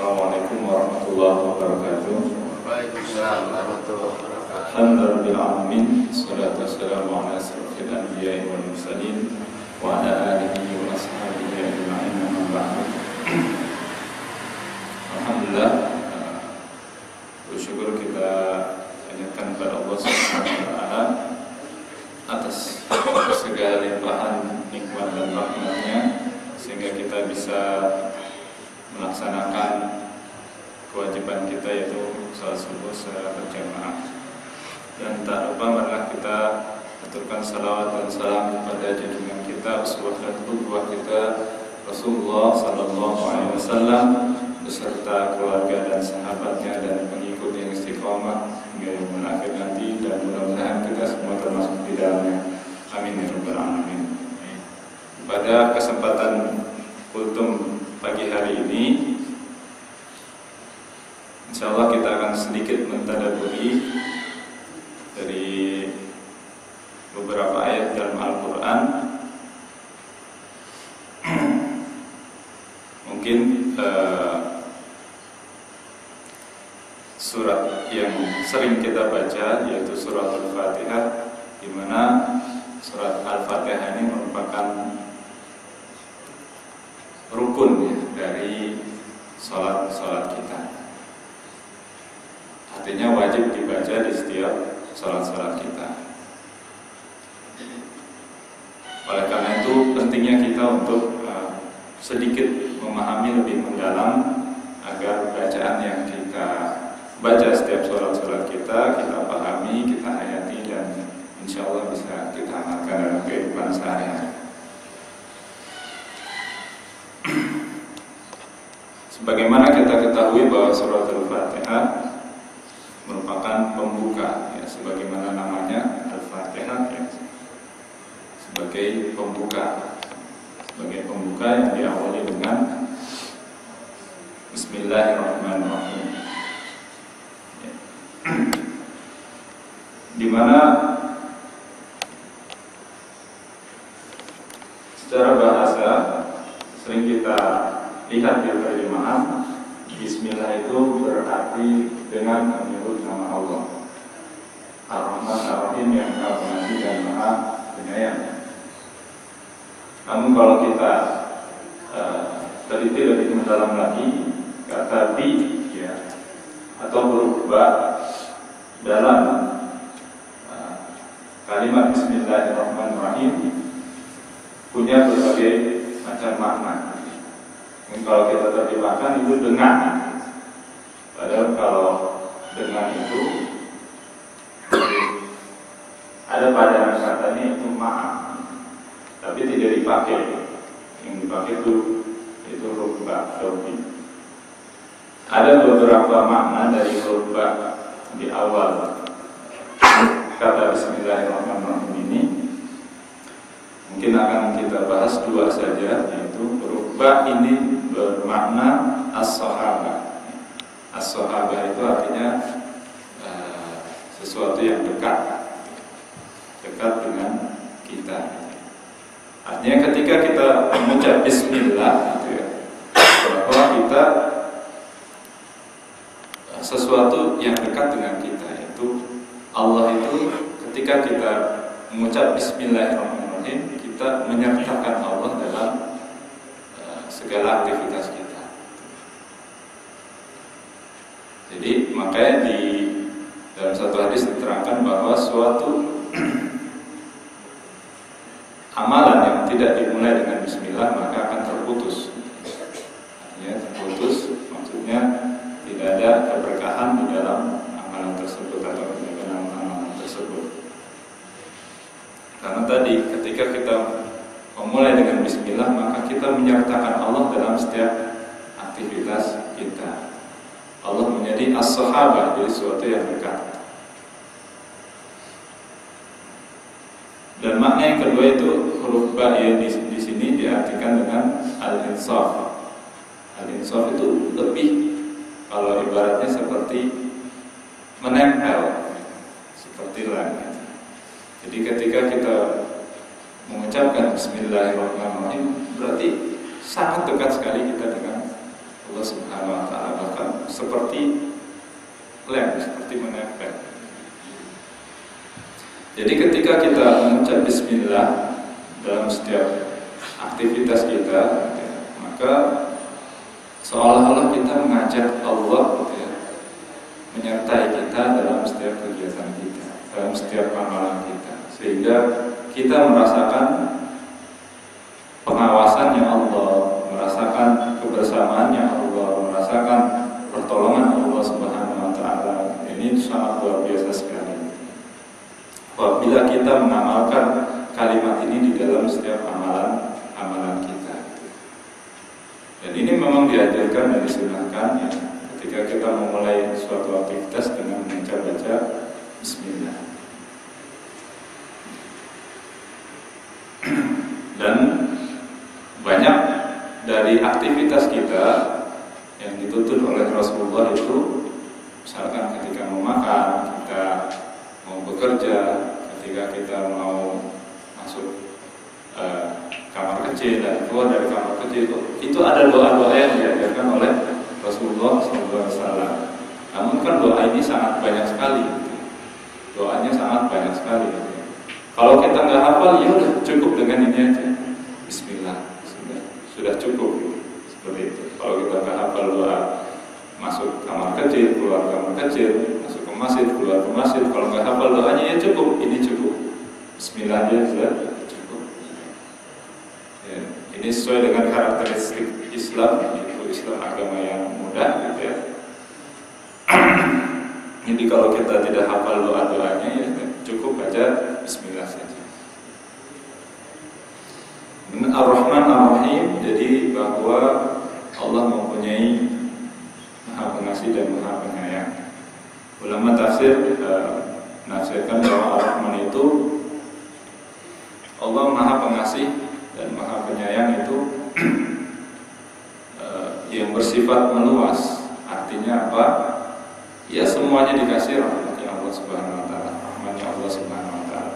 Assalamualaikum warahmatullahi wabarakatuh. Waalaikumsalam warahmatullahi wabarakatuh. Alhamdulillahirabbil alamin. Wassalatu wassalamu ala asyrofil anbiya'i wal mursalin wa ala alihi wa ashabihi ajma'in. Amma ba'du. Alhamdulillah, bersyukur kita panjatkan kepada Allah Subhanahu wa taala atas segala limpahan nikmat dan rahmat-Nya sehingga kita bisa melaksanakan kewajiban kita yaitu salat subuh secara berjamaah. Dan tak lupa marilah kita aturkan salawat dan salam kepada junjungan kita, uswah dan qudwah kita Rasulullah sallallahu alaihi wasallam beserta keluarga dan sahabatnya dan pengikut yang istiqomah hingga yaumul akhir nanti, dan mudah-mudahan kita semua termasuk di dalamnya. Amin ya rabbal alamin. Pada kesempatan kultum pagi hari ini, insyaallah kita akan sedikit mentadabburi dari beberapa ayat dalam Al-Quran. Mungkin surat yang sering kita baca yaitu surat Al-Fatihah, di mana surat Al-Fatihah ini merupakan rukun ya, dari sholat kita. Artinya wajib dibaca di setiap sholat kita. Oleh karena itu pentingnya kita untuk sedikit memahami lebih mendalam agar bacaan yang kita baca setiap sholat kita pahami, kita hayati, dan insya Allah bisa kita amalkan dalam kehidupan sehari-hari. Sebagaimana kita ketahui bahwa surat Al-Fatihah merupakan pembuka ya, sebagaimana namanya Al-Fatihah ya, sebagai pembuka yang diawali dengan Bismillahirrahmanirrahim ya. Di mana secara bahasa sering kita lihat di terjemahan, Bismillah itu berarti dengan menyebut nama Allah, Ar-Rahman Ar-Rahim, yang Maha Pengasih dan Maha Penyayang. Namun kalau kita teliti lebih mendalam lagi, kata bi ya, atau huruf ba dalam kalimat Bismillahirrahmanirrahim punya berbagai macam makna. Kalau kita terjemahkan itu dengan, padahal kalau dengan itu ada pada katanya itu maaf, tapi tidak dipakai. Yang dipakai itu huruf ba, dobi. Ada beberapa makna dari huruf ba di awal kata Bismillahirrahmanirrahim ini. Mungkin akan kita bahas dua saja, yaitu huruf ba ini bermakna as-sahabah. As-sahabah itu artinya sesuatu yang dekat dengan kita. Artinya ketika kita mengucap Bismillah gitu ya, bahwa kita sesuatu yang dekat dengan kita, yaitu Allah itu ketika kita mengucap Bismillahirrahmanirrahim, kita menyertakan Allah dalam segala aktivitas kita. Jadi makanya di dalam satu hadis diterangkan bahwa suatu amalan yang tidak dimulai dengan Bismillah maka akan terputus. Ya, terputus maksudnya tidak ada keberkahan di dalam amalan tersebut atau dalam amalan tersebut. Karena tadi ketika kita memulai dengan Bismillah maka kita menyertakan Allah dalam setiap aktivitas kita. Allah menjadi as-sahabah, jadi sesuatu yang dekat. Dan makna yang kedua itu huruf ba ya, di sini diartikan dengan al-insaf. Al-insaf itu lebih, kalau ibaratnya seperti menempel, seperti langit. Jadi ketika kita mengucapkan Bismillahirrahmanirrahim berarti sangat dekat sekali kita dengan Allah Subhanahu wa taala. seperti lem, seperti menempel. Jadi ketika kita mengucap bismillah dalam setiap aktivitas kita, maka seolah-olah kita mengajak Allah menyertai kita dalam setiap kegiatan kita, dalam setiap amalan kita, sehingga kita merasakan pengawasannya Allah, merasakan kebersamaannya Allah, merasakan pertolongan Allah Subhanahu wa Ta'ala. Ini sangat luar biasa sekali. Apabila kita mengamalkan kalimat ini di dalam setiap amalan kita. Dan ini memang diajarkan dan disunahkan ya, ketika kita memulai suatu aktivitas dengan baca bismillah. Dan banyak dari aktivitas kita yang dituntut oleh Rasulullah itu, misalkan ketika mau makan, kita mau bekerja, ketika kita mau masuk kamar kecil dan keluar dari kamar kecil, itu ada doa-doa yang diajarkan oleh Rasulullah SAW. Namun kan doa ini sangat banyak sekali, doanya sangat banyak sekali. Kalau kita nggak hafal, ya udah cukup dengan ini aja, Bismillah, sudah cukup, seperti itu. Kalau kita nggak hafal doa masuk kamar kecil, keluar kamar kecil, masuk ke masjid, keluar ke masjid, kalau nggak hafal doanya ya cukup, ini cukup, Bismillah aja sudah cukup. Ya, ini sesuai dengan karakteristik Islam, yaitu Islam agama yang mudah, gitu ya. Jadi kalau kita tidak hafal doa-doanya, ya cukup baca Bismillah saja. Ar-Rahman Ar-Rahim, jadi bahwa Allah mempunyai Maha Pengasih dan Maha Penyayang. Ulama tafsir menafsirkan bahwa Ar-Rahman itu Allah Maha Pengasih dan Maha Penyayang itu yang bersifat meluas. Artinya apa? Ya semuanya dikasih rahmatnya Allah Subhanahu wa Ta'ala, rahmatnya Allah Subhanahu wa Ta'ala.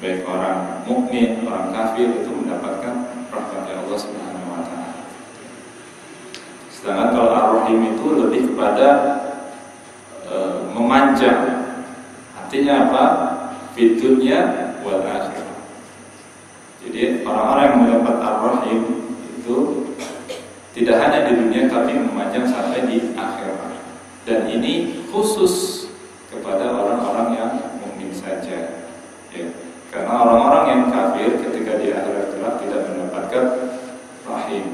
Baik orang mukmin, orang kafir itu mendapatkan rahmatnya Allah Subhanahu wa Ta'ala. Sedangkan kalau Ar-Rahim itu lebih kepada memanjang. Artinya apa? Fid dunya wal akhirah. Jadi orang-orang yang mendapat Ar-Rahim itu tidak hanya di dunia tapi memanjang sampai di akhirat. Dan ini khusus kepada orang-orang yang mukmin saja. Ya. Karena orang-orang yang kafir ketika di akhirat kelak tidak mendapatkan rahim,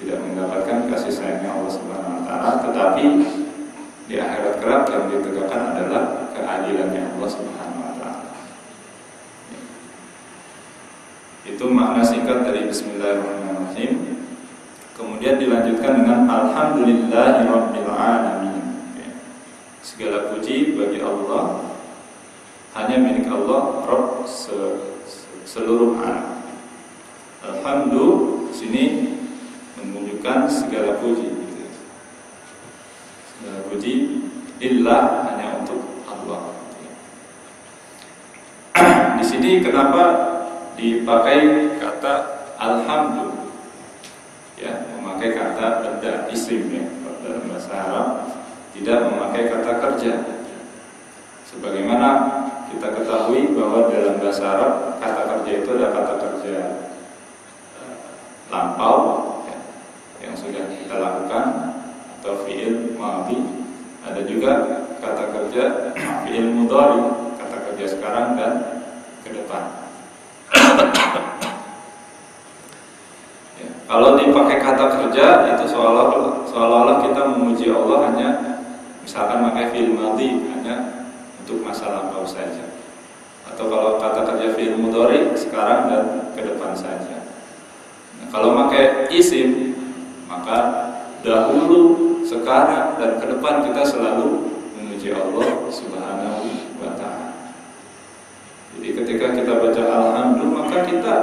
tidak mendapatkan kasih sayangnya Allah Subhanahu wa Ta'ala, tetapi di akhirat kelak yang ditegakkan adalah keadilannya Allah Subhanahu wa Ta'ala. Itu makna singkat dari Bismillahirrahmanirrahim. Kemudian dilanjutkan dengan Alhamdulillahirabbil alamin. Segala puji bagi Allah, hanya milik Allah, Rabb seluruh alam. Alhamdulillah sini menunjukkan segala puji. Segala puji lillah, hanya untuk Allah. Di sini kenapa dipakai kata alhamdulillah? Ya, memakai kata benda isim ya, dalam bahasa Arab tidak memakai kata kerja. Sebagaimana kita ketahui bahwa dalam bahasa Arab kata kerja itu ada kata kerja lampau ya, yang sudah kita lakukan atau fi'il madhi. Ada juga kata kerja fi'il mudhari, kata kerja sekarang dan ke depan. Ya, kalau dipakai kata kerja itu seolah-olah kita memuji Allah hanya misalkan pakai fi'il madhi hanya untuk masa lampau saja. Atau kalau kata kerja fi'il mudhari sekarang dan ke depan saja. Nah, kalau pakai isim maka dahulu, sekarang dan ke depan kita selalu memuji Allah Subhanahu wa Ta'ala. Jadi ketika kita baca alhamdulillah maka kita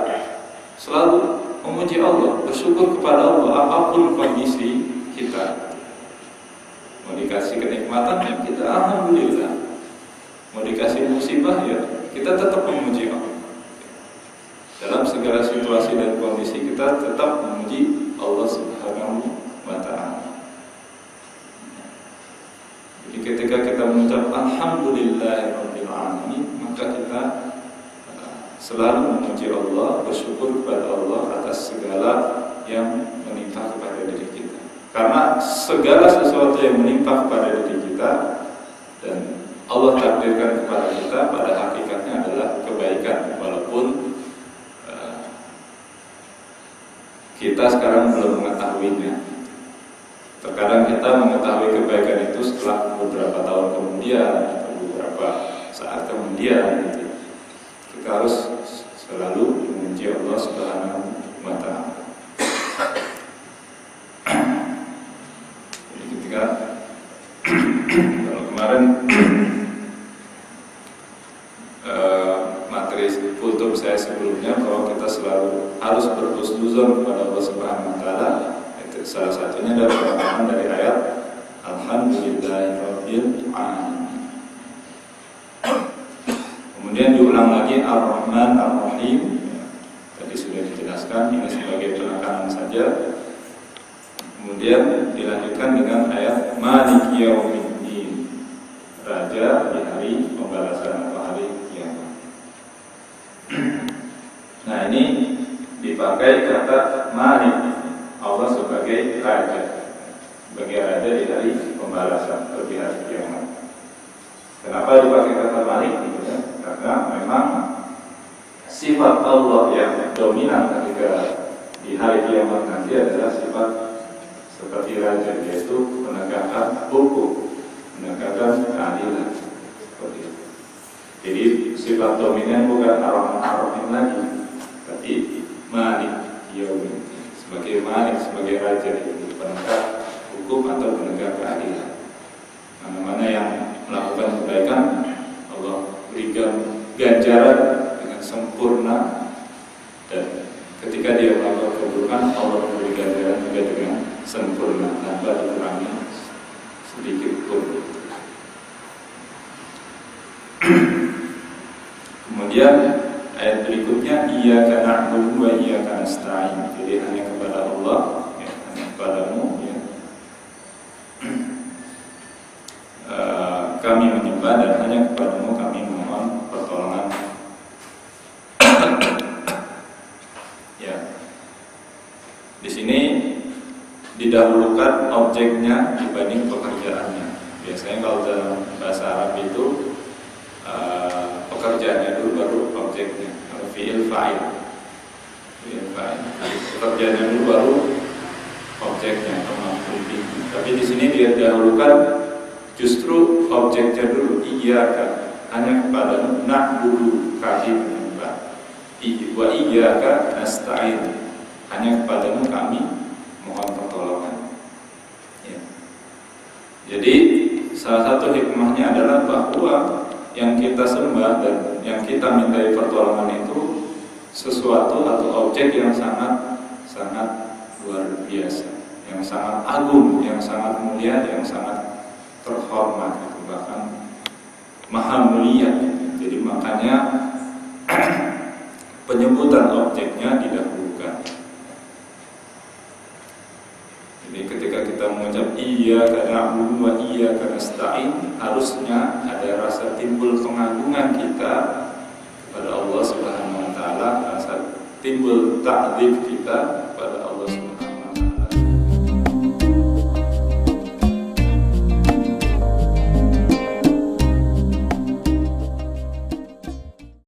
selalu memuji Allah, bersyukur kepada Allah apapun kondisi kita. Mau dikasih kenikmatan ya kita alhamdulillah. Mau dikasih musibah ya kita tetap memuji Allah. Dalam segala situasi dan kondisi kita tetap memuji Allah Subhanahu wa Ta'ala. Jadi ketika kita mengucap Alhamdulillahirabbil alamin, maka kita selalu memuji Allah, bersyukur kepada Allah atas segala yang menimpa kepada diri kita. Karena segala sesuatu yang menimpa kepada diri kita dan Allah takdirkan kepada kita pada hakikatnya adalah kebaikan, walaupun kita sekarang belum mengetahuinya. Terkadang kita mengetahui kebaikan itu setelah beberapa tahun kemudian atau beberapa saat kemudian gitu. Kita harus selalu memuji Allah Subhanahu wa ta'ala. Jadi ketika kalau kemarin materi kultum saya sebelumnya bahwa kita selalu harus berhusnuzon kepada Allah Subhanahu wa ta'ala, itu salah satunya dari perkataan dari ayat Alhamdulillahirabbil alamin. Kemudian diulang lagi Ar-Rahman Ar-Rahim. Tadi sudah dijelaskan, ini sebagai penekanan saja. Kemudian dilanjutkan dengan ayat Maliki Yaumiddin, Raja di hari pembalasan atau hari kiamat. Nah, ini dipakai kata Malik, Allah sebagai Raja, sebagai Raja di hari pembalasan atau di hari kiamat. Kenapa dipakai kata Malik? Karena memang sifat Allah yang dominan ketika di hari kiamat nanti adalah sifat seperti raja, yaitu penegakan hukum, penegakan keadilan. Jadi sifat dominan bukan Ar-Rahman lagi, tapi Malik Yaumiddin, sebagai Malik, sebagai raja, yaitu penegak hukum atau penegak keadilan. Mana-mana yang melakukan kebaikan, Allah berikan ganjaran dengan sempurna, dan ketika dia melakukan keburukan, Allah memberi ganjaran juga dengan sempurna tanpa dikurangi sedikit pun. Kemudian ayat berikutnya Iyyaka na'budu wa iyyaka nasta'in. Jadi hanya kepada Allah, ya, hanya kepadamu, ya, kami menyembah, dan hanya kepadamu kami memohon pertolongan. Ya. Di sini didahulukan objeknya dibanding pekerjaannya. Biasanya kalau dalam bahasa Arab itu pekerjaannya dulu baru objeknya, atau fi'il fa'il. Pekerjaannya dulu baru objeknya atau maf'ul bihi. Tapi di sini dia dahulukan justru objeknya dulu, iyyaka, hanya kepadamu na'budu, kami menyembah, wa iyyaka nasta'in, hanya kepadamu kami mohon pertolongan. Ya. Jadi salah satu hikmahnya adalah bahwa yang kita sembah dan yang kita mintai pertolongan itu sesuatu atau objek yang sangat luar biasa, yang sangat agung, yang sangat mulia, yang sangat terhormat, bahkan maha mulia. Jadi makanya penyebutan objeknya didahulukan. Jadi ketika kita mengucap Iyyaka na'budu wa iyyaka nasta'in, harusnya ada rasa timbul pengagungan kita kepada Allah Subhanahu wa ta'ala, rasa timbul ta'dzim kita